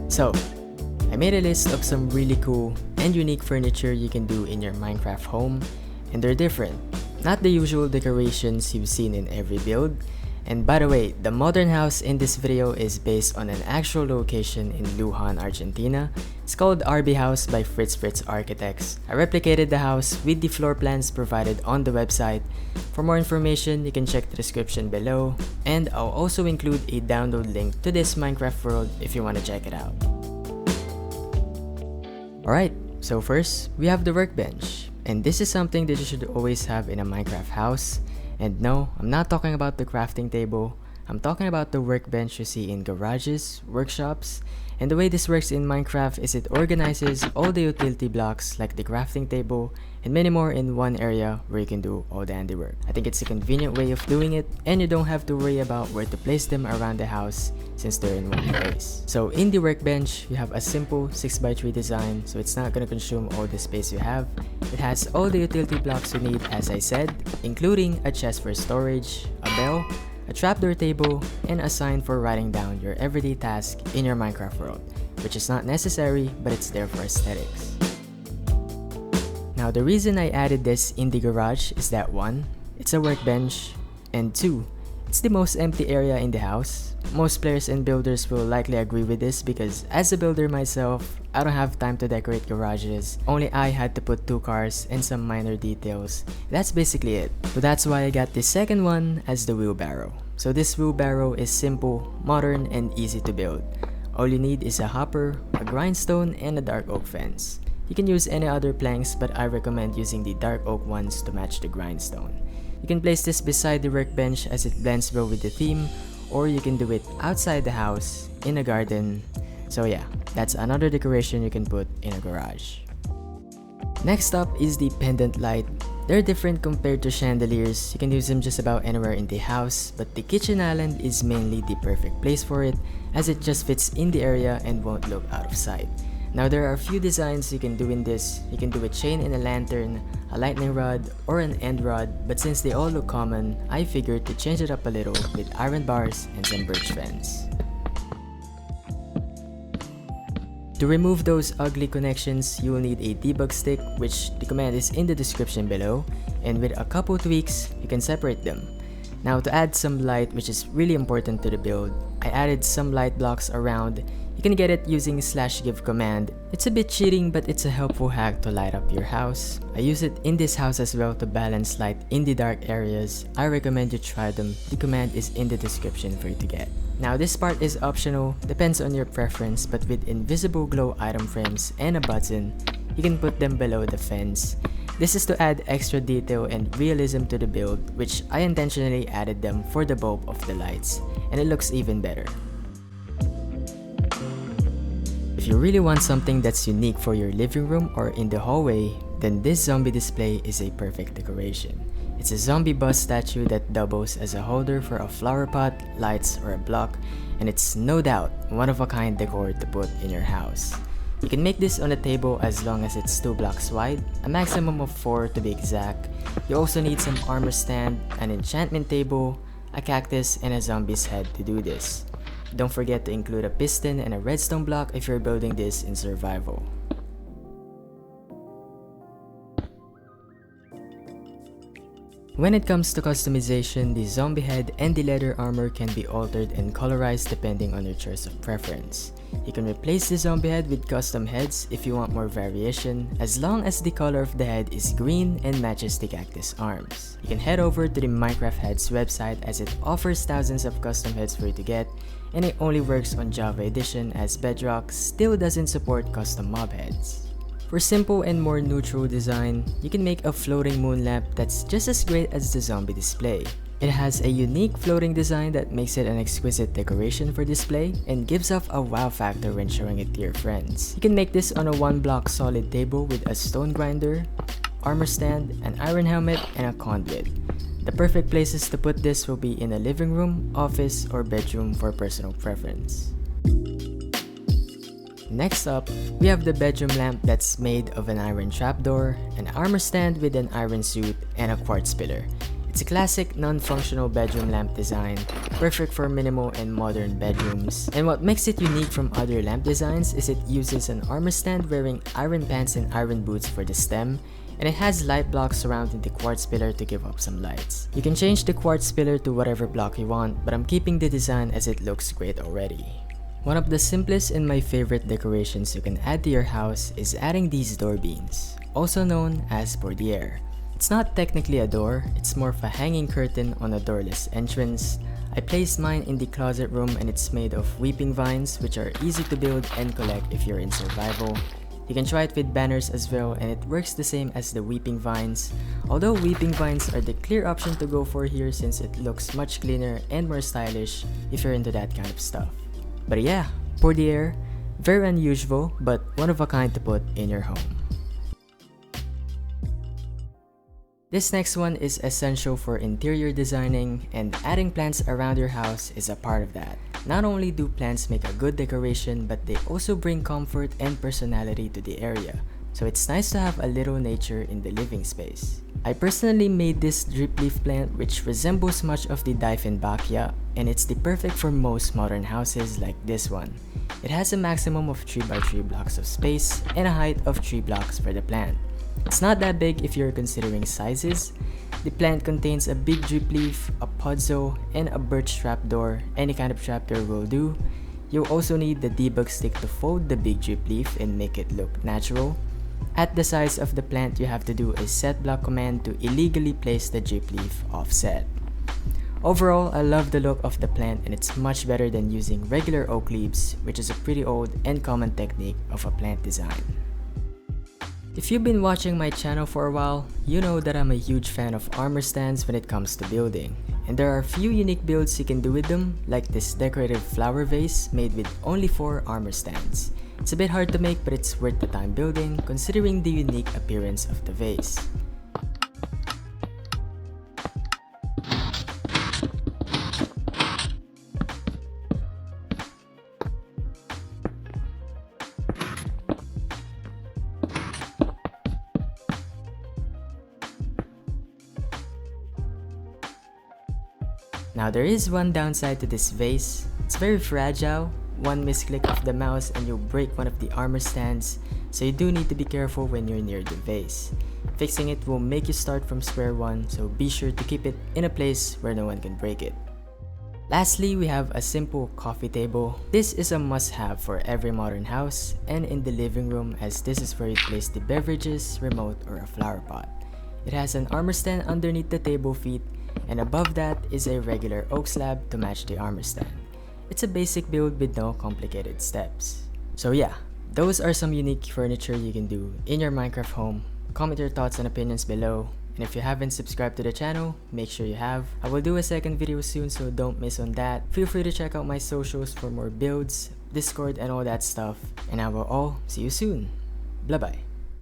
So, I made a list of some really cool and unique furniture you can do in your Minecraft home, and they're different. Not the usual decorations you've seen in every build. And by the way, the modern house in this video is based on an actual location in Lujan, Argentina. It's called RB House by Fritz Architects. I replicated the house with the floor plans provided on the website. For more information, you can check the description below, and I'll also include a download link to this Minecraft world if you want to check it out. Alright, so first, we have the workbench, and this is something that you should always have in a Minecraft house. And no, I'm not talking about the crafting table, I'm talking about the workbench you see in garages, workshops, and the way this works in Minecraft is it organizes all the utility blocks like the crafting table and many more in one area where you can do all the handiwork. I think it's a convenient way of doing it, and you don't have to worry about where to place them around the house since they're in one place. So in the workbench, you have a simple 6x3 design, so it's not going to consume all the space you have. It has all the utility blocks you need, as I said, including a chest for storage, a bell, a trapdoor table, and a sign for writing down your everyday task in your Minecraft world, which is not necessary, but it's there for aesthetics. Now, the reason I added this in the garage is that 1, it's a workbench, and 2, it's the most empty area in the house. Most players and builders will likely agree with this because as a builder myself, I don't have time to decorate garages. Only I had to put 2 cars and some minor details. That's basically it. So that's why I got the second one as the wheelbarrow. So this wheelbarrow is simple, modern, and easy to build. All you need is a hopper, a grindstone, and a dark oak fence. You can use any other planks, but I recommend using the dark oak ones to match the grindstone. You can place this beside the workbench as it blends well with the theme, or you can do it outside the house, in a garden. So yeah, that's another decoration you can put in a garage. Next up is the pendant light. They're different compared to chandeliers. You can use them just about anywhere in the house, but the kitchen island is mainly the perfect place for it, as it just fits in the area and won't look out of sight. Now there are a few designs you can do in this. You can do a chain and a lantern, a lightning rod, or an end rod, but since they all look common, I figured to change it up a little with iron bars and some birch fence. To remove those ugly connections, you will need a debug stick, which the command is in the description below, and with a couple tweaks, you can separate them. Now to add some light, which is really important to the build, I added some light blocks around. You can get it using /give command. It's a bit cheating, but it's a helpful hack to light up your house. I use it in this house as well to balance light in the dark areas. I recommend you try them. The command is in the description for you to get. Now this part is optional, depends on your preference, but with invisible glow item frames and a button, you can put them below the fence. This is to add extra detail and realism to the build, which I intentionally added them for the bulb of the lights, and it looks even better. If you really want something that's unique for your living room or in the hallway, then this zombie display is a perfect decoration. It's a zombie bust statue that doubles as a holder for a flower pot, lights, or a block, and it's no doubt one-of-a-kind decor to put in your house. You can make this on a table as long as it's 2 blocks wide, a maximum of 4 to be exact. You also need some armor stand, an enchantment table, a cactus, and a zombie's head to do this. Don't forget to include a piston and a redstone block if you're building this in survival. When it comes to customization, the zombie head and the leather armor can be altered and colorized depending on your choice of preference. You can replace the zombie head with custom heads if you want more variation, as long as the color of the head is green and matches the cactus arms. You can head over to the Minecraft Heads website as it offers thousands of custom heads for you to get, and it only works on Java Edition as Bedrock still doesn't support custom mob heads. For simple and more neutral design, you can make a floating moon lamp that's just as great as the zombie display. It has a unique floating design that makes it an exquisite decoration for display and gives off a wow factor when showing it to your friends. You can make this on a 1-block solid table with a stone grinder, armor stand, an iron helmet, and a conduit. The perfect places to put this will be in a living room, office, or bedroom for personal preference. Next up, we have the bedroom lamp that's made of an iron trapdoor, an armor stand with an iron suit, and a quartz pillar. It's It's a classic non-functional bedroom lamp design, perfect for minimal and modern bedrooms. And what makes it unique from other lamp designs is it uses an armor stand wearing iron pants and iron boots for the stem, and it has light blocks surrounding the quartz pillar to give up some lights. You can change the quartz pillar to whatever block you want, but I'm keeping the design as it looks great already. One of the simplest and my favorite decorations you can add to your house is adding these door beams, also known as portière. It's not technically a door, it's more of a hanging curtain on a doorless entrance. I placed mine in the closet room and it's made of weeping vines, which are easy to build and collect if you're in survival. You can try it with banners as well, and it works the same as the weeping vines, although weeping vines are the clear option to go for here since it looks much cleaner and more stylish if you're into that kind of stuff. But yeah, portière, very unusual but one of a kind to put in your home. This next one is essential for interior designing, and adding plants around your house is a part of that. Not only do plants make a good decoration, but they also bring comfort and personality to the area, so it's nice to have a little nature in the living space. I personally made this Dripleaf plant which resembles much of the Dieffenbachia, and it's the perfect for most modern houses like this one. It has a maximum of 3x3 blocks of space and a height of 3 blocks for the plant. It's not that big if you're considering sizes. The plant contains a big drip leaf, a pozzo, and a birch trapdoor. Any kind of trapdoor will do. You'll also need the debug stick to fold the big drip leaf and make it look natural. At the size of the plant, you have to do a setblock command to illegally place the drip leaf offset. Overall, I love the look of the plant, and it's much better than using regular oak leaves, which is a pretty old and common technique of a plant design. If you've been watching my channel for a while, you know that I'm a huge fan of armor stands when it comes to building. And there are a few unique builds you can do with them, like this decorative flower vase made with only 4 armor stands. It's a bit hard to make, but it's worth the time building considering the unique appearance of the vase. Now there is one downside to this vase. It's very fragile. One misclick of the mouse and you'll break one of the armor stands, so you do need to be careful when you're near the vase. Fixing it will make you start from square one, so be sure to keep it in a place where no one can break it. Lastly, we have a simple coffee table. This is a must-have for every modern house and in the living room, as this is where you place the beverages, remote, or a flower pot. It has an armor stand underneath the table feet, and above that is a regular oak slab to match the armor stand. It's a basic build with no complicated steps. So yeah, those are some unique furniture you can do in your Minecraft home. Comment your thoughts and opinions below, and if you haven't subscribed to the channel, make sure you have. I will do a second video soon, so don't miss on that. Feel free to check out my socials for more builds, Discord, and all that stuff, and I will all see you soon. Bye bye.